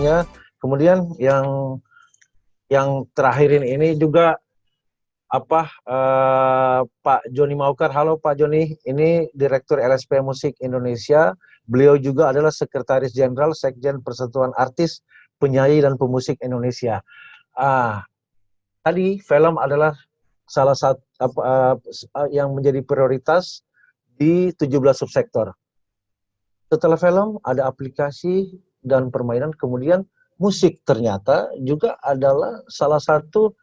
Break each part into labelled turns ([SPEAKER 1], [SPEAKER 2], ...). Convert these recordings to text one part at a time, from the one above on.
[SPEAKER 1] semuanya. Kemudian yang terakhir ini juga Pak Joni Maukar. Halo Pak Joni, ini Direktur LSP Musik Indonesia. Beliau juga adalah Sekretaris Jenderal Sekjen Persatuan Artis, Penyanyi dan Pemusik Indonesia. Tadi film adalah salah satu yang menjadi prioritas di 17 subsektor. Setelah film ada aplikasi dan permainan, kemudian musik ternyata juga adalah salah satu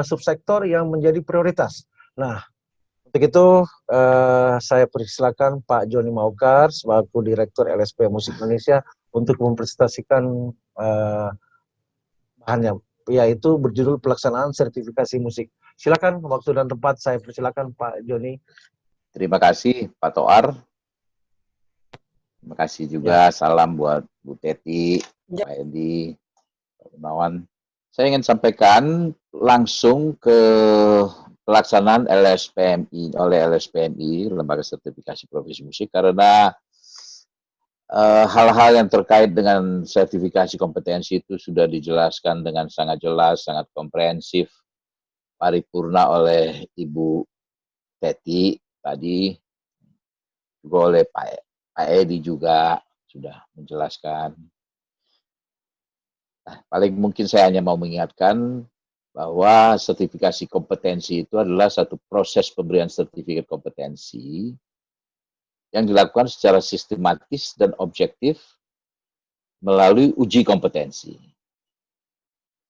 [SPEAKER 1] subsektor yang menjadi prioritas. Nah, untuk itu saya persilakan Pak Joni Maukar selaku Direktur LSP Musik Indonesia untuk mempresentasikan bahannya, yaitu berjudul pelaksanaan sertifikasi musik. Silakan, waktu dan tempat saya persilakan Pak Joni.
[SPEAKER 2] Terima kasih Pak Toar. Terima kasih juga salam buat Bu Teti, Pak Edi, Pak Gunawan. Saya ingin sampaikan langsung ke pelaksanaan LSPMI oleh LSPMI, Lembaga Sertifikasi Profesi Musik, karena hal-hal yang terkait dengan sertifikasi kompetensi itu sudah dijelaskan dengan sangat jelas, sangat komprehensif, paripurna oleh Ibu Teti tadi, juga oleh Pak Edi juga sudah menjelaskan. Nah, paling mungkin saya hanya mau mengingatkan bahwa sertifikasi kompetensi itu adalah satu proses pemberian sertifikat kompetensi yang dilakukan secara sistematis dan objektif melalui uji kompetensi.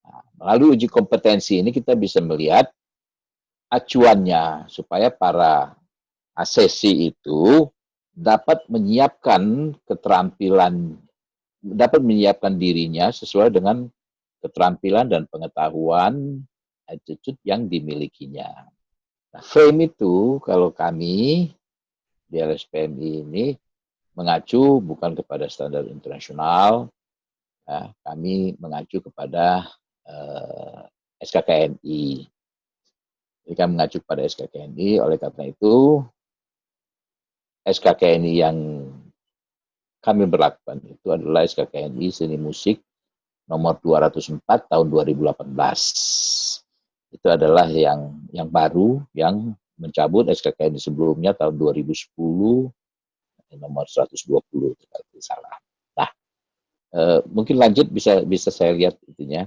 [SPEAKER 2] Nah, melalui uji kompetensi ini kita bisa melihat acuannya supaya para asesi itu dapat menyiapkan keterampilan, dapat menyiapkan dirinya sesuai dengan keterampilan dan pengetahuan attitude yang dimilikinya. Nah, frame itu kalau kami di LSPMI ini mengacu bukan kepada standar internasional, ya, kami mengacu kepada SKKNI. Jadi kami mengacu kepada SKKNI, oleh karena itu SKKNI yang kami berlakukan itu adalah SKKNI Seni Musik nomor 204 tahun 2018. Itu adalah yang baru, yang mencabut SKKNI sebelumnya tahun 2010 nomor 120 kalau tidak salah. Nah, mungkin lanjut bisa saya lihat itunya.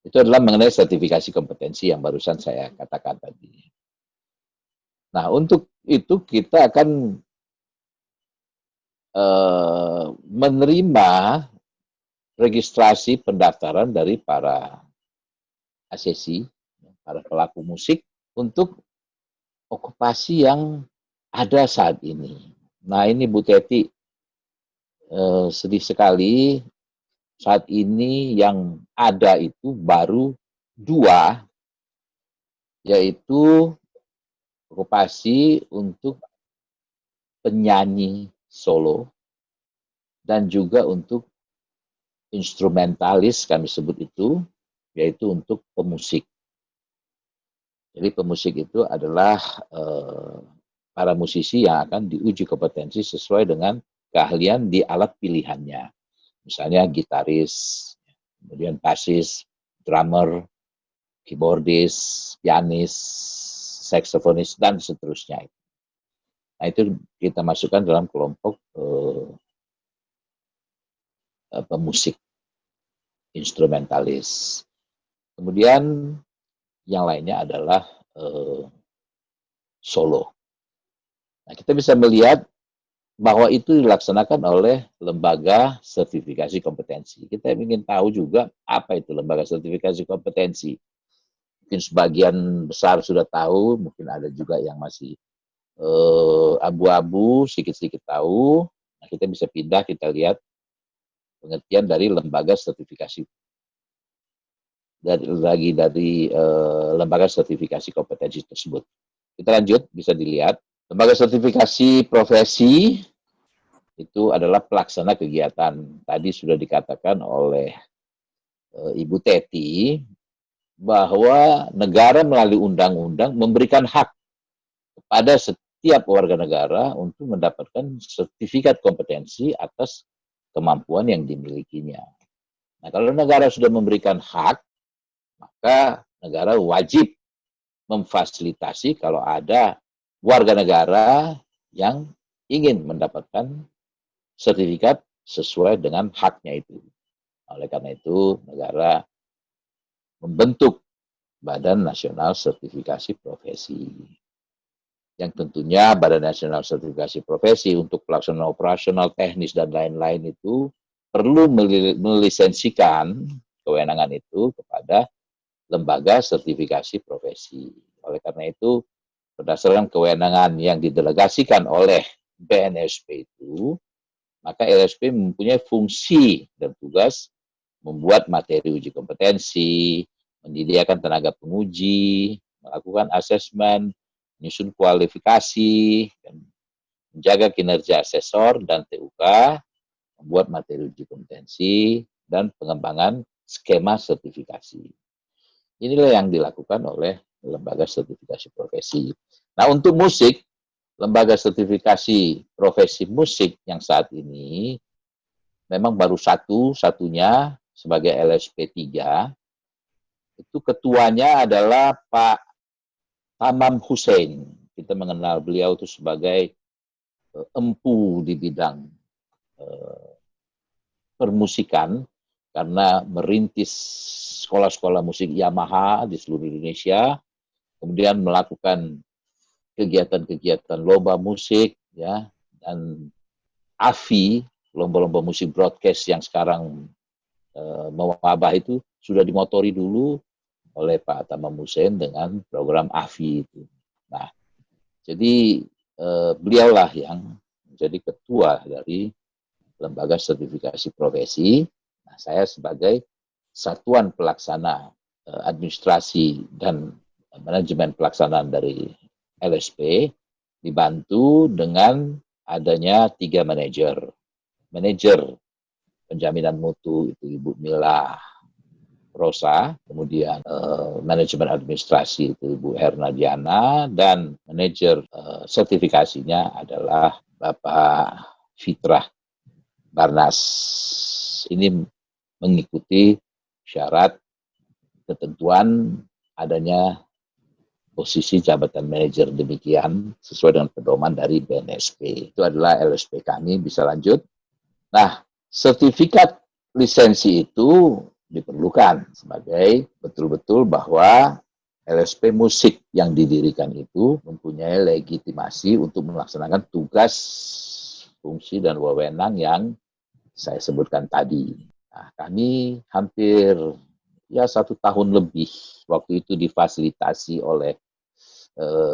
[SPEAKER 2] Itu adalah mengenai sertifikasi kompetensi yang barusan saya katakan tadi. Nah, untuk itu kita akan menerima registrasi pendaftaran dari para asesi, para pelaku musik untuk okupasi yang ada saat ini. Nah, ini Bu Teti, sedih sekali saat ini yang ada itu baru 2, yaitu okupasi untuk penyanyi solo dan juga untuk instrumentalis, kami sebut itu, yaitu untuk pemusik. Jadi pemusik itu adalah para musisi yang akan diuji kompetensi sesuai dengan keahlian di alat pilihannya. Misalnya gitaris, kemudian bassis, drummer, keyboardis, pianis, saksofonis, dan seterusnya. Nah, itu kita masukkan dalam kelompok pemusik instrumentalis. Kemudian yang lainnya adalah solo. Nah, kita bisa melihat bahwa itu dilaksanakan oleh lembaga sertifikasi kompetensi. Kita ingin tahu juga apa itu lembaga sertifikasi kompetensi. Mungkin sebagian besar sudah tahu, mungkin ada juga yang masih abu-abu, sedikit-sedikit tahu. Nah, kita bisa pindah, kita lihat pengertian dari lembaga sertifikasi dari lembaga sertifikasi kompetensi tersebut. Kita lanjut, bisa dilihat lembaga sertifikasi profesi itu adalah pelaksana kegiatan. Tadi sudah dikatakan oleh Ibu Teti bahwa negara melalui undang-undang memberikan hak kepada setiap warga negara untuk mendapatkan sertifikat kompetensi atas kemampuan yang dimilikinya. Nah, kalau negara sudah memberikan hak, maka negara wajib memfasilitasi kalau ada warga negara yang ingin mendapatkan sertifikat sesuai dengan haknya itu. Oleh karena itu, negara membentuk Badan Nasional Sertifikasi Profesi. Yang tentunya Badan Nasional Sertifikasi Profesi untuk pelaksanaan operasional, teknis, dan lain-lain itu perlu melisensikan kewenangan itu kepada lembaga sertifikasi profesi. Oleh karena itu, berdasarkan kewenangan yang didelegasikan oleh BNSP itu, maka LSP mempunyai fungsi dan tugas membuat materi uji kompetensi, menyediakan tenaga penguji, melakukan asesmen, menyusun kualifikasi, dan menjaga kinerja asesor dan TUK, membuat materi uji kompetensi, dan pengembangan skema sertifikasi. Inilah yang dilakukan oleh lembaga sertifikasi profesi. Nah, untuk musik, lembaga sertifikasi profesi musik yang saat ini memang baru satunya sebagai LSP 3, itu ketuanya adalah Pak Tamam Hussein. Kita mengenal beliau itu sebagai empu di bidang permusikan, karena merintis sekolah-sekolah musik Yamaha di seluruh Indonesia, kemudian melakukan kegiatan-kegiatan lomba musik, ya, dan AFI, lomba-lomba musik broadcast yang sekarang mewabah itu sudah dimotori dulu oleh Pak Tamam Hussein dengan program AFI itu. Nah, jadi beliaulah yang menjadi ketua dari lembaga sertifikasi profesi. Nah, saya sebagai satuan pelaksana administrasi dan manajemen pelaksanaan dari LSP dibantu dengan adanya 3 manajer. Manajer penjaminan mutu itu Ibu Mila Rosa, kemudian manajemen administrasi itu Ibu Erna Diana, dan manajer sertifikasinya adalah Bapak Fitrah Barnas. Ini mengikuti syarat ketentuan adanya posisi jabatan manajer demikian sesuai dengan pedoman dari BNSP. Itu adalah LSP kami. Bisa lanjut. Nah, sertifikat lisensi itu diperlukan sebagai betul-betul bahwa LSP musik yang didirikan itu mempunyai legitimasi untuk melaksanakan tugas, fungsi, dan wewenang yang saya sebutkan tadi. Nah, kami hampir 1 tahun lebih waktu itu difasilitasi oleh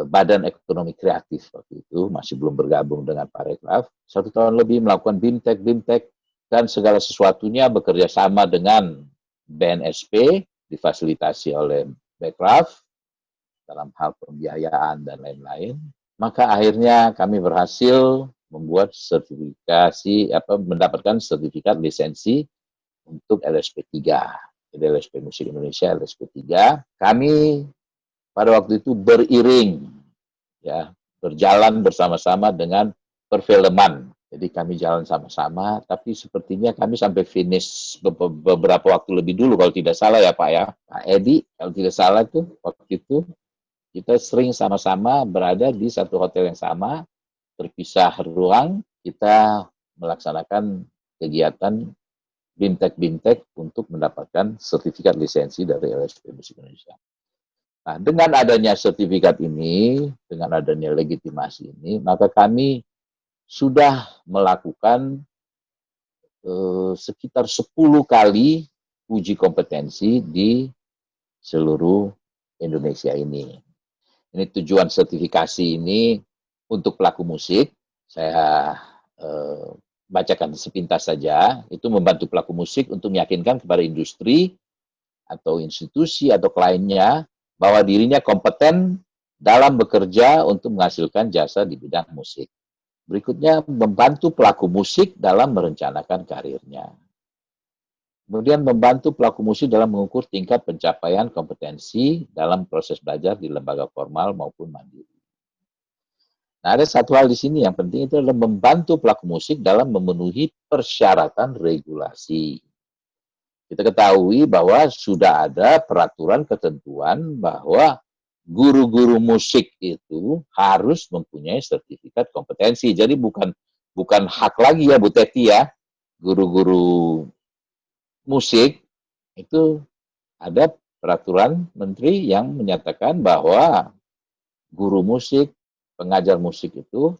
[SPEAKER 2] Badan Ekonomi Kreatif waktu itu, masih belum bergabung dengan Parekraf. 1 tahun lebih melakukan BIMTEK, dan segala sesuatunya bekerja sama dengan BNSP, difasilitasi oleh Parekraf dalam hal pembiayaan dan lain-lain. Maka akhirnya kami berhasil membuat mendapatkan sertifikat lisensi untuk LSP 3. Jadi LSP Musik Indonesia, LSP 3. Kami pada waktu itu beriring, ya, berjalan bersama-sama dengan perfilman. Jadi kami jalan sama-sama, tapi sepertinya kami sampai finish beberapa waktu lebih dulu kalau tidak salah ya Pak ya. Pak Edi, kalau tidak salah tuh waktu itu kita sering sama-sama berada di satu hotel yang sama, terpisah ruang, kita melaksanakan kegiatan BIMTEK untuk mendapatkan sertifikat lisensi dari LSP Musik Indonesia. Nah, dengan adanya sertifikat ini, dengan adanya legitimasi ini, maka kami sudah melakukan sekitar 10 kali uji kompetensi di seluruh Indonesia ini. Ini tujuan sertifikasi ini untuk pelaku musik. Saya bacakan sepintas saja. Itu membantu pelaku musik untuk meyakinkan kepada industri atau institusi atau kliennya bahwa dirinya kompeten dalam bekerja untuk menghasilkan jasa di bidang musik. Berikutnya, membantu pelaku musik dalam merencanakan karirnya. Kemudian membantu pelaku musik dalam mengukur tingkat pencapaian kompetensi dalam proses belajar di lembaga formal maupun mandiri. Nah, ada satu hal di sini yang penting itu adalah membantu pelaku musik dalam memenuhi persyaratan regulasi. Kita ketahui bahwa sudah ada peraturan ketentuan bahwa guru-guru musik itu harus mempunyai sertifikat kompetensi. Jadi bukan hak lagi ya Bu Teti ya, guru-guru musik itu ada peraturan menteri yang menyatakan bahwa guru musik, pengajar musik itu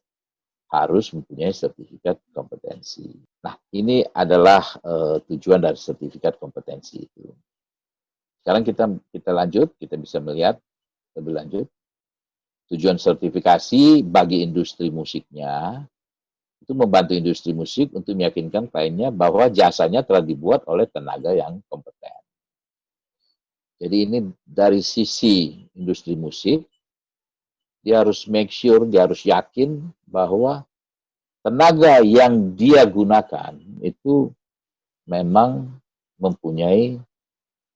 [SPEAKER 2] harus mempunyai sertifikat kompetensi. Nah, ini adalah tujuan dari sertifikat kompetensi itu. Sekarang kita lanjut, kita bisa melihat lebih lanjut. Tujuan sertifikasi bagi industri musiknya itu membantu industri musik untuk meyakinkan kliennya bahwa jasanya telah dibuat oleh tenaga yang kompeten. Jadi ini dari sisi industri musik, dia harus make sure, dia harus yakin bahwa tenaga yang dia gunakan itu memang mempunyai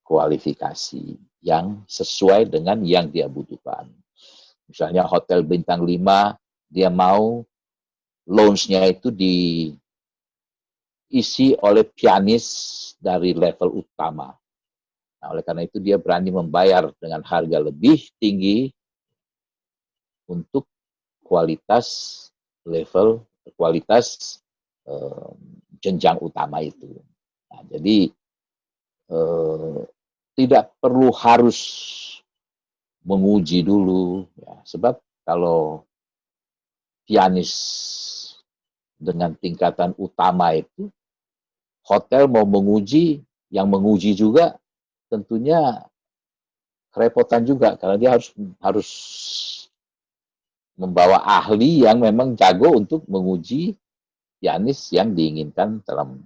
[SPEAKER 2] kualifikasi yang sesuai dengan yang dia butuhkan. Misalnya hotel bintang 5, dia mau lounge-nya itu diisi oleh pianis dari level utama. Nah, oleh karena itu dia berani membayar dengan harga lebih tinggi untuk kualitas jenjang utama itu. Nah, jadi tidak perlu harus menguji dulu, ya, sebab kalau pianis dengan tingkatan utama itu, hotel mau menguji, yang menguji juga tentunya kerepotan juga, karena dia harus membawa ahli yang memang jago untuk menguji pianis yang diinginkan dalam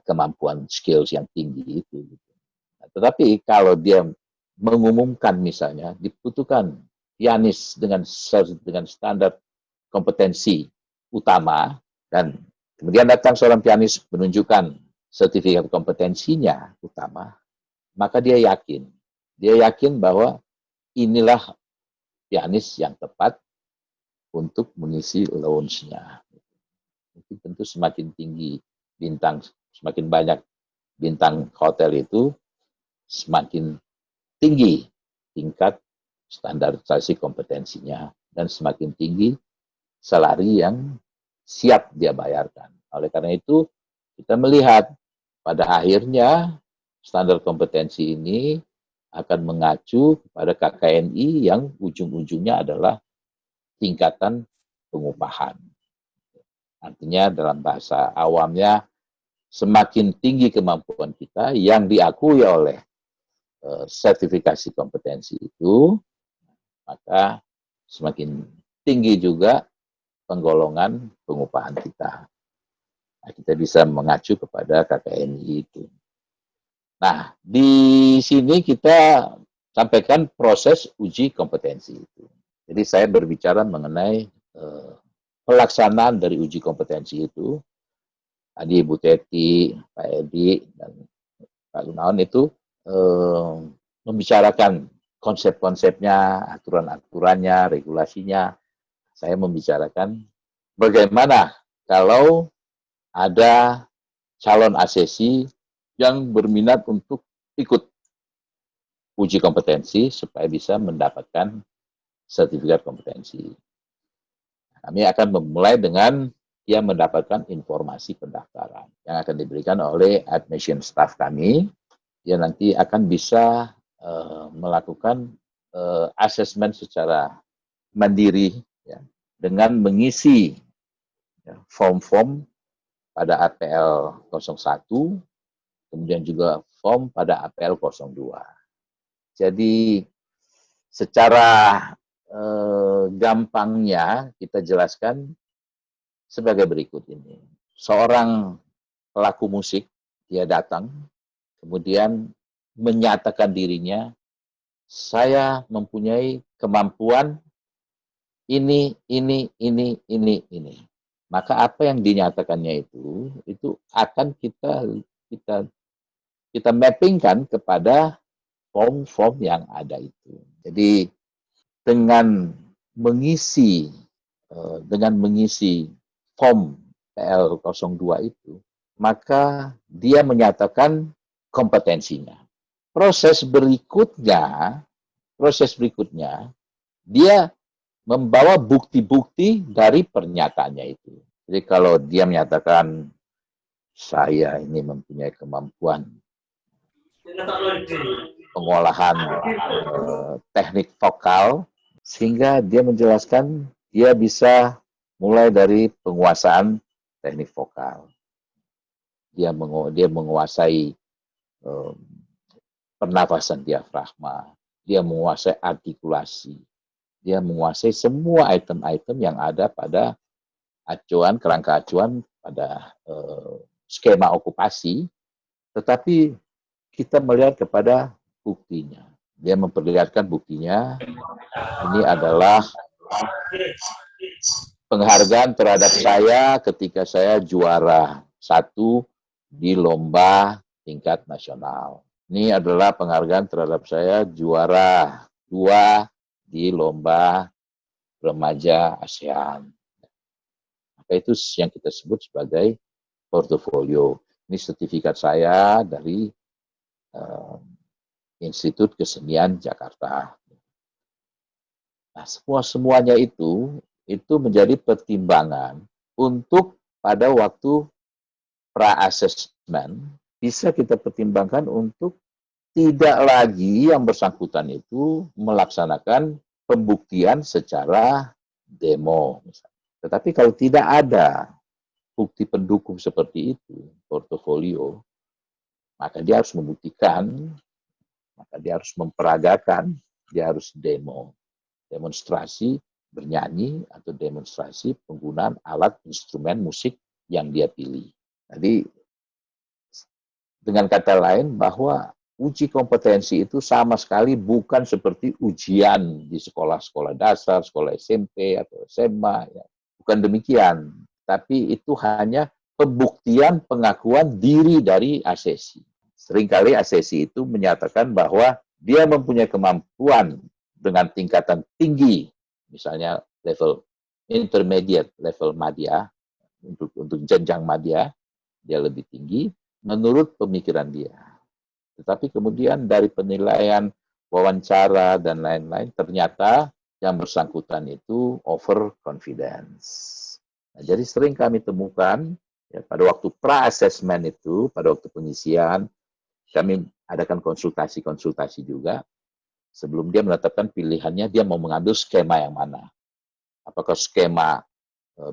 [SPEAKER 2] kemampuan skills yang tinggi itu. Nah, tetapi kalau dia mengumumkan misalnya dibutuhkan pianis dengan standar kompetensi utama dan kemudian datang seorang pianis menunjukkan sertifikat kompetensinya utama, maka dia yakin bahwa inilah pianis yang tepat untuk mengisi lounge-nya. Itu tentu semakin tinggi bintang, semakin banyak bintang hotel itu, semakin tinggi tingkat standarisasi kompetensinya dan semakin tinggi salari yang siap dia bayarkan. Oleh karena itu, kita melihat pada akhirnya standar kompetensi ini akan mengacu pada KKNI yang ujung-ujungnya adalah tingkatan pengupahan. Artinya dalam bahasa awamnya, semakin tinggi kemampuan kita yang diakui oleh sertifikasi kompetensi itu, maka semakin tinggi juga penggolongan pengupahan kita. Nah, kita bisa mengacu kepada KKNI itu. Nah, di sini kita sampaikan proses uji kompetensi itu. Jadi saya berbicara mengenai pelaksanaan dari uji kompetensi itu. Tadi Ibu Teti, Pak Edi, dan Pak Gunawan itu membicarakan konsep-konsepnya, aturan-aturannya, regulasinya. Saya membicarakan bagaimana kalau ada calon asesi yang berminat untuk ikut uji kompetensi supaya bisa mendapatkan sertifikat kompetensi. Kami akan memulai dengan dia mendapatkan informasi pendaftaran yang akan diberikan oleh admission staff kami. Dia nanti akan bisa melakukan asesmen secara mandiri ya, dengan mengisi form-form pada APL 01, kemudian juga form pada APL 02. Jadi secara gampangnya kita jelaskan sebagai berikut ini. Seorang pelaku musik, dia datang, kemudian menyatakan dirinya, saya mempunyai kemampuan ini. Maka apa yang dinyatakannya itu akan kita mappingkan kepada form-form yang ada itu. Jadi dengan mengisi dengan mengisi form PL02 itu, maka dia menyatakan kompetensinya. Proses berikutnya, dia membawa bukti-bukti dari pernyataannya itu. Jadi kalau dia menyatakan saya ini mempunyai kemampuan pengolahan teknik vokal, sehingga dia menjelaskan dia bisa mulai dari penguasaan teknik vokal. Dia menguasai pernafasan diafragma, dia menguasai artikulasi, dia menguasai semua item-item yang ada pada kerangka acuan pada skema okupasi, tetapi kita melihat kepada buktinya. Dia memperlihatkan buktinya. Ini adalah penghargaan terhadap saya ketika saya juara 1 di lomba tingkat nasional. Ini adalah penghargaan terhadap saya juara 2 di lomba remaja ASEAN. Maka itu yang kita sebut sebagai portofolio. Ini sertifikat saya dari Institut Kesenian Jakarta. Nah, semuanya itu menjadi pertimbangan untuk pada waktu pra-assessment bisa kita pertimbangkan untuk tidak lagi yang bersangkutan itu melaksanakan pembuktian secara demo. Tetapi kalau tidak ada bukti pendukung seperti itu, portofolio, maka dia harus membuktikan, maka dia harus memperagakan, dia harus demonstrasi bernyanyi atau demonstrasi penggunaan alat instrumen musik yang dia pilih. Jadi dengan kata lain bahwa uji kompetensi itu sama sekali bukan seperti ujian di sekolah-sekolah dasar, sekolah SMP atau SMA. Ya. Bukan demikian, tapi itu hanya pembuktian pengakuan diri dari asesi. Seringkali asesi itu menyatakan bahwa dia mempunyai kemampuan dengan tingkatan tinggi, misalnya level intermediate, level madya, untuk jenjang madya, dia lebih tinggi, menurut pemikiran dia. Tetapi kemudian dari penilaian wawancara dan lain-lain, ternyata yang bersangkutan itu overconfidence. Nah, jadi sering kami temukan, ya, pada waktu pra-assessment itu, pada waktu pengisian, kami adakan konsultasi-konsultasi juga. Sebelum dia menetapkan pilihannya, dia mau mengambil skema yang mana. Apakah skema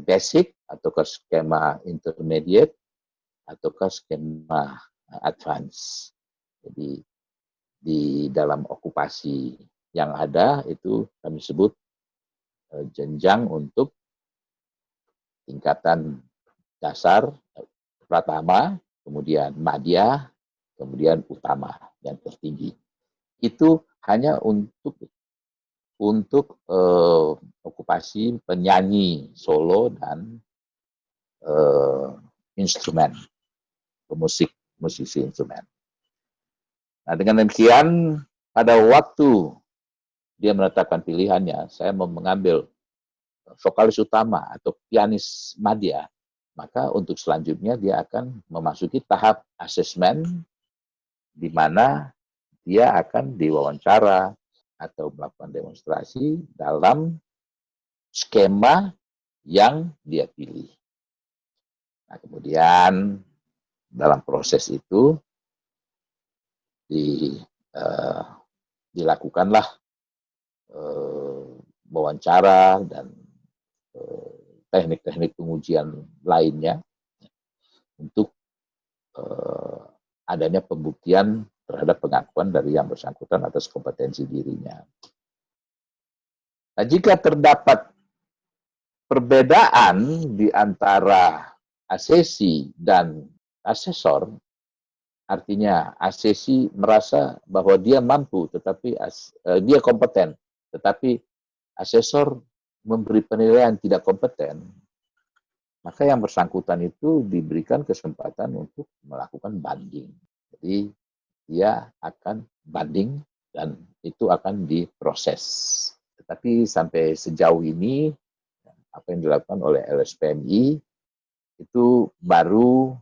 [SPEAKER 2] basic, ataukah skema intermediate, ataukah skema advance. Jadi di dalam okupasi yang ada itu kami sebut jenjang untuk tingkatan dasar, pratama, kemudian madya, kemudian utama yang tertinggi. Itu hanya untuk okupasi penyanyi solo dan instrumen, musisi instrumen. Nah, dengan demikian pada waktu dia menetapkan pilihannya, saya mau mengambil vokalis utama atau pianis madya, maka untuk selanjutnya dia akan memasuki tahap asesmen di mana dia akan diwawancara atau melakukan demonstrasi dalam skema yang dia pilih. Nah, kemudian dalam proses itu dilakukanlah wawancara dan teknik-teknik pengujian lainnya untuk adanya pembuktian terhadap pengakuan dari yang bersangkutan atas kompetensi dirinya. Nah, jika terdapat perbedaan di antara asesi dan asesor, artinya asesi merasa bahwa dia mampu, tetapi dia kompeten, tetapi asesor memberi penilaian tidak kompeten, maka yang bersangkutan itu diberikan kesempatan untuk melakukan banding. Jadi dia akan banding dan itu akan diproses. Tapi sampai sejauh ini, apa yang dilakukan oleh LSPMI itu baru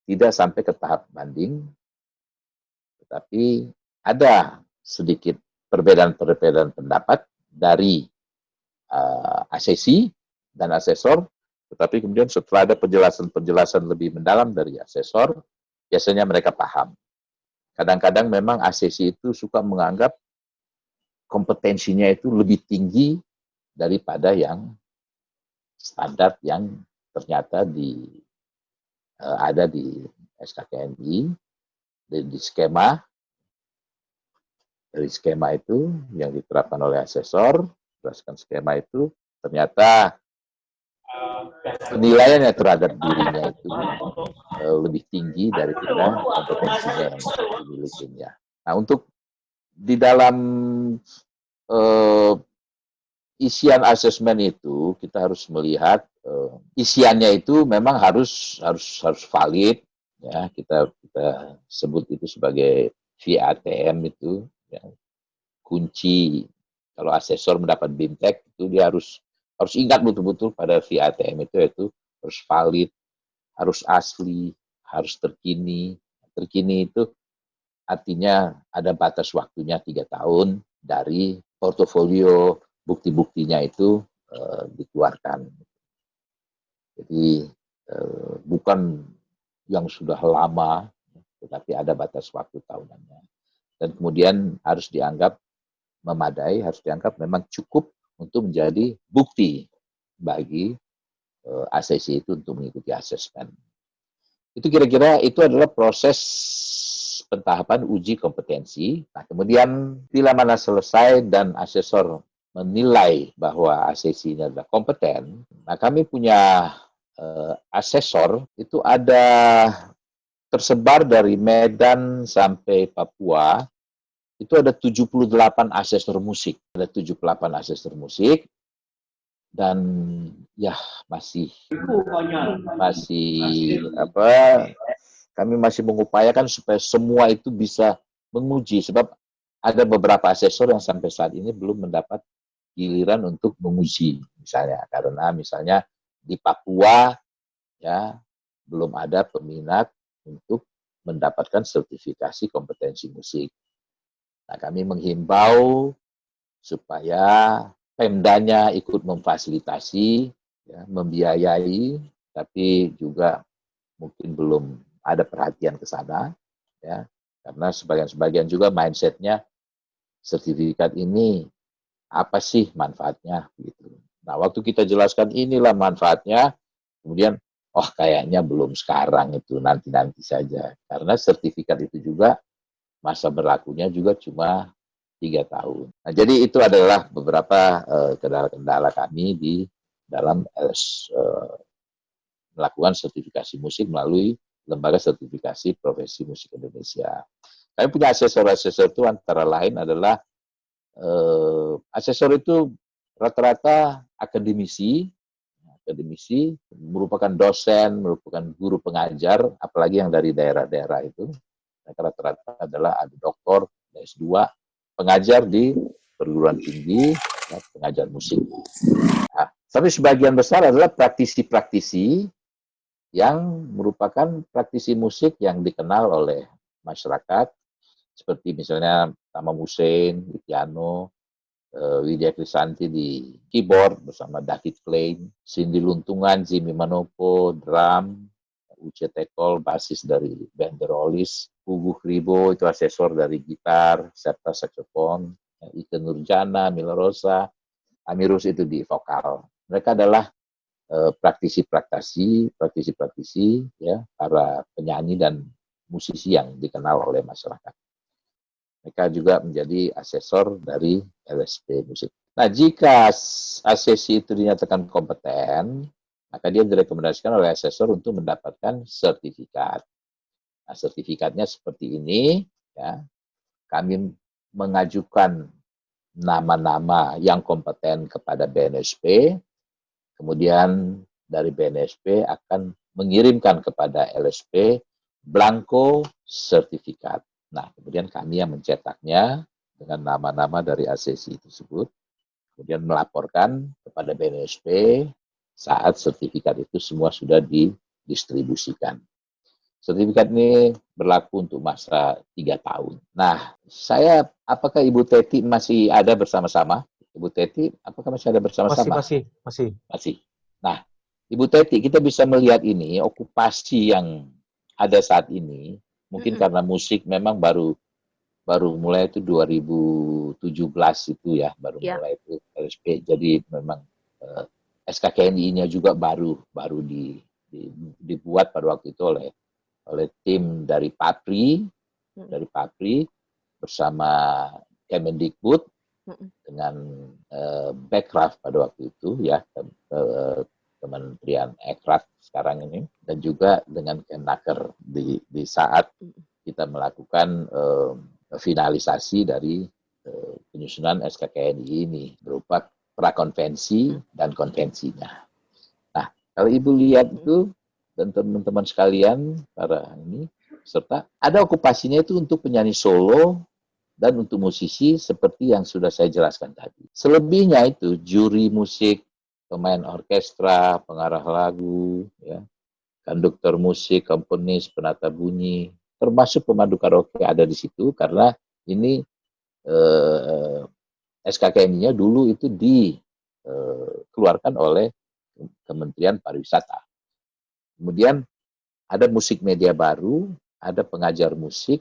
[SPEAKER 2] tidak sampai ke tahap banding, tetapi ada sedikit perbedaan-perbedaan pendapat dari asesi dan asesor, tetapi kemudian setelah ada penjelasan-penjelasan lebih mendalam dari asesor, biasanya mereka paham. Kadang-kadang memang asesi itu suka menganggap kompetensinya itu lebih tinggi daripada yang standar yang ternyata ada di SKKNI, di skema, dari skema itu yang diterapkan oleh asesor, berdasarkan skema itu, ternyata penilaiannya terhadap dirinya itu lebih tinggi daripada kompetensinya yang dimilikinya. Nah, untuk di dalam isian asesmen itu kita harus melihat isiannya itu memang harus valid, ya, kita sebut itu sebagai VATM itu, ya, kunci kalau asesor mendapat BIMTEK itu dia harus ingat betul-betul pada VATM itu, yaitu harus valid, harus asli, harus terkini. Terkini itu artinya ada batas waktunya 3 tahun dari portofolio bukti-buktinya itu dikeluarkan. Jadi bukan yang sudah lama, tetapi ada batas waktu tahunannya. Dan kemudian harus dianggap memadai, harus dianggap memang cukup untuk menjadi bukti bagi asesi itu untuk mengikuti asesmen. Itu kira-kira itu adalah proses pentahapan uji kompetensi. Nah, kemudian bila mana selesai dan asesor menilai bahwa asesi ini adalah kompeten, nah kami punya asesor itu ada tersebar dari Medan sampai Papua, itu ada 78 asesor musik. Ada 78 asesor musik, dan ya masih kami masih mengupayakan supaya semua itu bisa menguji, sebab ada beberapa asesor yang sampai saat ini belum mendapat giliran untuk menguji, misalnya karena misalnya di Papua ya belum ada peminat untuk mendapatkan sertifikasi kompetensi musik. Nah, kami menghimbau supaya Pemdanya ikut memfasilitasi, ya, membiayai, tapi juga mungkin belum ada perhatian ke sana, ya, karena sebagian juga mindsetnya sertifikat ini apa sih manfaatnya, gitu. Nah, waktu kita jelaskan inilah manfaatnya, kemudian kayaknya belum sekarang, itu nanti saja, karena sertifikat itu juga masa berlakunya juga cuma 3 tahun. Nah, jadi itu adalah beberapa kendala-kendala kami di dalam melakukan sertifikasi musik melalui Lembaga Sertifikasi Profesi Musik Indonesia. Kami punya asesor-asesor itu antara lain adalah asesor itu rata-rata akademisi merupakan dosen, merupakan guru pengajar, apalagi yang dari daerah-daerah itu. Rata-rata adalah ada doktor, S2, pengajar di perguruan tinggi, ya, pengajar musik. Nah, tapi sebagian besar adalah praktisi-praktisi yang merupakan praktisi musik yang dikenal oleh masyarakat, seperti misalnya Tama Hussein di piano, Widya Krisanti di keyboard bersama David Klein, Cindy Luntungan, Jimmy Manopo, drum, Uce Tekol, basis dari band The Rollies, Pugu Kribo itu asesor dari gitar serta saksofon, Ike Nurjana, Mila Rosa, Amirus itu di vokal. Mereka adalah praktisi-praktisi ya, para penyanyi dan musisi yang dikenal oleh masyarakat. Mereka juga menjadi asesor dari LSP Musik. Nah, jika asesi itu dinyatakan kompeten, maka dia direkomendasikan oleh asesor untuk mendapatkan sertifikat. Nah, sertifikatnya seperti ini, ya. Kami mengajukan nama-nama yang kompeten kepada BNSP, kemudian dari BNSP akan mengirimkan kepada LSP blanko sertifikat. Nah, kemudian kami yang mencetaknya dengan nama-nama dari asesi tersebut. kemudian melaporkan kepada BNSP saat sertifikat itu semua sudah didistribusikan. Sertifikat ini berlaku untuk masa 3 tahun. Nah, apakah Ibu Teti masih ada bersama-sama? Ibu Teti, apakah masih ada bersama-sama?
[SPEAKER 1] Masih.
[SPEAKER 2] Masih. Nah, Ibu Teti, kita bisa melihat ini, okupasi yang ada saat ini, mungkin karena musik memang baru mulai itu 2017 itu ya, baru mulai itu LSP. Jadi memang SKKNI-nya juga baru dibuat pada waktu itu oleh tim dari Papri bersama Kemendikbud dengan Bekraf pada waktu itu ya, Kementerian Ekraf sekarang ini, dan juga dengan Kemenaker di saat kita melakukan finalisasi dari penyusunan SKKNI ini berupa prakonvensi dan konvensinya. Nah, kalau Ibu lihat itu dan teman-teman sekalian para ini serta ada okupasinya itu untuk penyanyi solo dan untuk musisi seperti yang sudah saya jelaskan tadi. Selebihnya itu juri musik, pemain orkestra, pengarah lagu, ya, konduktor musik, komponis, penata bunyi, termasuk pemandu karaoke ada di situ karena ini SKKNI-nya dulu itu dikeluarkan oleh Kementerian Pariwisata. Kemudian ada musik media baru, ada pengajar musik,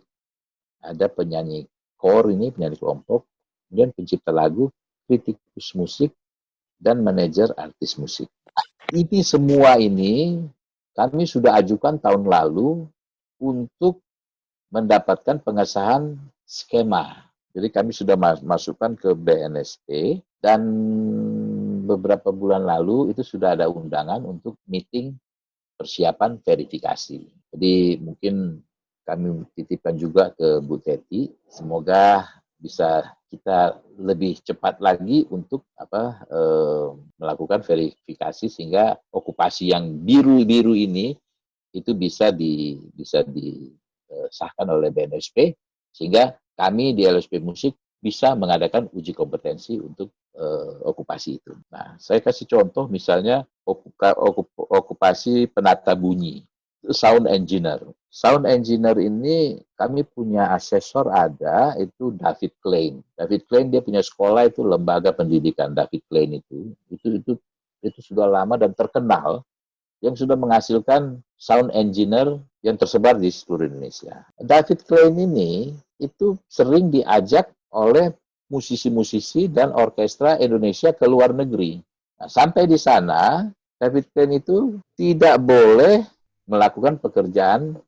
[SPEAKER 2] ada penyanyi penyanyi kelompok, kemudian pencipta lagu, kritikus musik, dan manajer artis musik. Ini semua ini kami sudah ajukan tahun lalu untuk mendapatkan pengesahan skema. Jadi kami sudah masukkan ke BNSP dan beberapa bulan lalu itu sudah ada undangan untuk meeting persiapan verifikasi. Jadi mungkin kami titipkan juga ke Bu Teti, semoga bisa kita lebih cepat lagi untuk melakukan verifikasi sehingga okupasi yang biru-biru ini itu bisa disahkan oleh BNSP sehingga kami di LSP Musik bisa mengadakan uji kompetensi untuk okupasi itu. Nah, saya kasih contoh misalnya okupasi penata bunyi, sound engineer. Sound engineer ini kami punya asesor ada itu David Klein. David Klein dia punya sekolah itu lembaga pendidikan David Klein itu sudah lama dan terkenal yang sudah menghasilkan sound engineer yang tersebar di seluruh Indonesia. David Klein ini itu sering diajak oleh musisi-musisi dan orkestra Indonesia ke luar negeri. Nah, sampai di sana, David Klein itu tidak boleh melakukan pekerjaan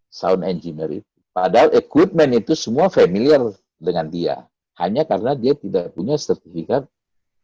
[SPEAKER 2] sound engineer itu. Padahal equipment itu semua familiar dengan dia. Hanya karena dia tidak punya sertifikat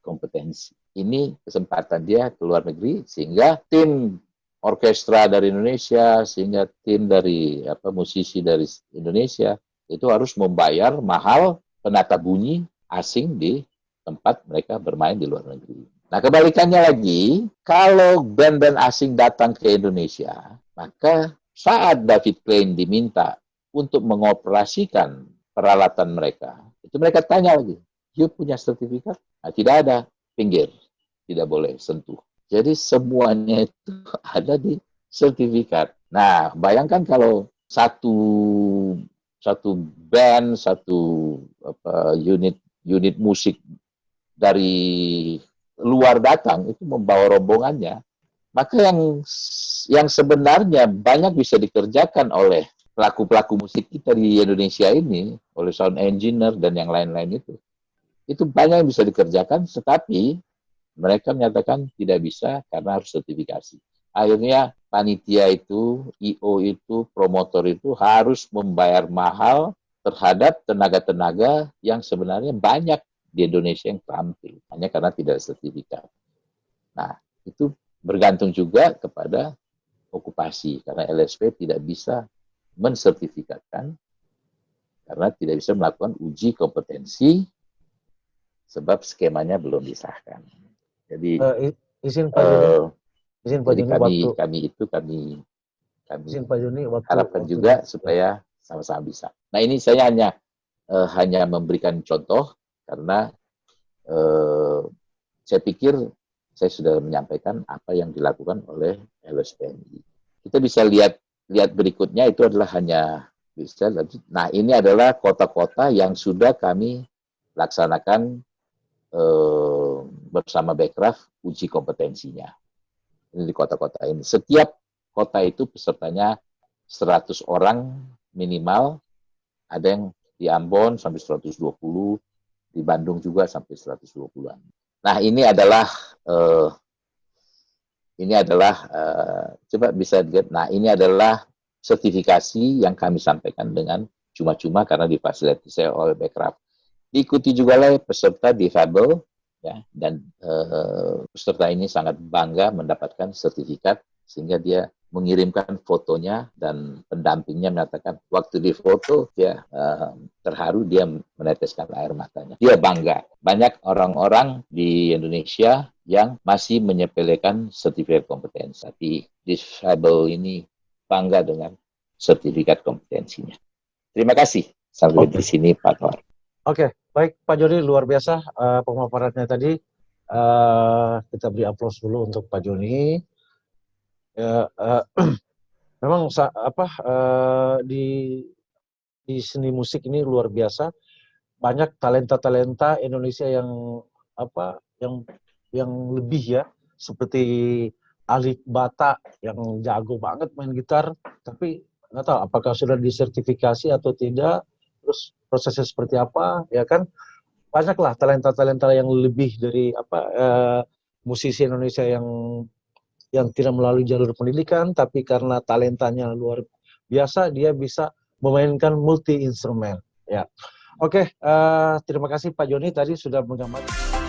[SPEAKER 2] kompetensi. Ini kesempatan dia ke luar negeri sehingga tim orkestra dari Indonesia, sehingga tim dari musisi dari Indonesia itu harus membayar mahal penata bunyi asing di tempat mereka bermain di luar negeri. Nah, kebalikannya lagi, kalau band-band asing datang ke Indonesia, maka saat David Klein diminta untuk mengoperasikan peralatan mereka, itu mereka tanya lagi, you punya sertifikat? Nah, tidak ada, pinggir, tidak boleh sentuh. Jadi semuanya itu ada di sertifikat. Nah, bayangkan kalau satu band, unit musik dari luar datang itu membawa rombongannya, maka yang sebenarnya banyak bisa dikerjakan oleh pelaku-pelaku musik kita di Indonesia ini, oleh sound engineer dan yang lain-lain itu banyak yang bisa dikerjakan, tetapi mereka menyatakan tidak bisa karena harus sertifikasi. Akhirnya panitia itu, IO itu, promotor itu harus membayar mahal terhadap tenaga-tenaga yang sebenarnya banyak di Indonesia yang tampil, hanya karena tidak sertifikat. Nah, itu bergantung juga kepada okupasi, karena LSP tidak bisa mensertifikatkan, karena tidak bisa melakukan uji kompetensi, sebab skemanya belum disahkan. Jadi
[SPEAKER 1] izin Pak Juni, izin Pak
[SPEAKER 2] jadi
[SPEAKER 1] Juni
[SPEAKER 2] kami
[SPEAKER 1] izin Pak Juni
[SPEAKER 2] harapkan juga supaya sama-sama bisa. Nah, ini saya hanya memberikan contoh karena saya pikir saya sudah menyampaikan apa yang dilakukan oleh LSPNI. Kita bisa lihat berikutnya, itu adalah hanya bisa. Nah, ini adalah kota-kota yang sudah kami laksanakan bersama Bekraf uji kompetensinya. Ini di kota-kota ini. Setiap kota itu pesertanya 100 orang minimal. Ada yang di Ambon sampai 120, di Bandung juga sampai 120-an. Nah, ini adalah coba bisa dilihat. Nah, ini adalah sertifikasi yang kami sampaikan dengan cuma-cuma karena difasilitasi oleh Bekraf. Diikuti juga oleh peserta difabel, ya, dan peserta ini sangat bangga mendapatkan sertifikat, sehingga dia mengirimkan fotonya dan pendampingnya menyatakan waktu di foto dia terharu, dia meneteskan air matanya. Dia bangga. Banyak orang-orang di Indonesia yang masih menyepelekan sertifikat kompetensi. Tapi difabel ini bangga dengan sertifikat kompetensinya. Terima kasih. Sampai di sini Pak Tor.
[SPEAKER 1] Oke, baik Pak Joni, luar biasa pemaparannya tadi. Kita beri aplaus dulu untuk Pak Joni. Memang di seni musik ini luar biasa. Banyak talenta-talenta Indonesia yang lebih ya, seperti Ali Bata yang jago banget main gitar, tapi nggak tahu apakah sudah disertifikasi atau tidak. Terus prosesnya seperti apa, ya kan? Banyaklah talenta-talenta yang lebih dari musisi Indonesia yang tidak melalui jalur pendidikan, tapi karena talentanya luar biasa, dia bisa memainkan multi instrumen. Ya, oke. Terima kasih Pak Joni tadi sudah menggambarkan.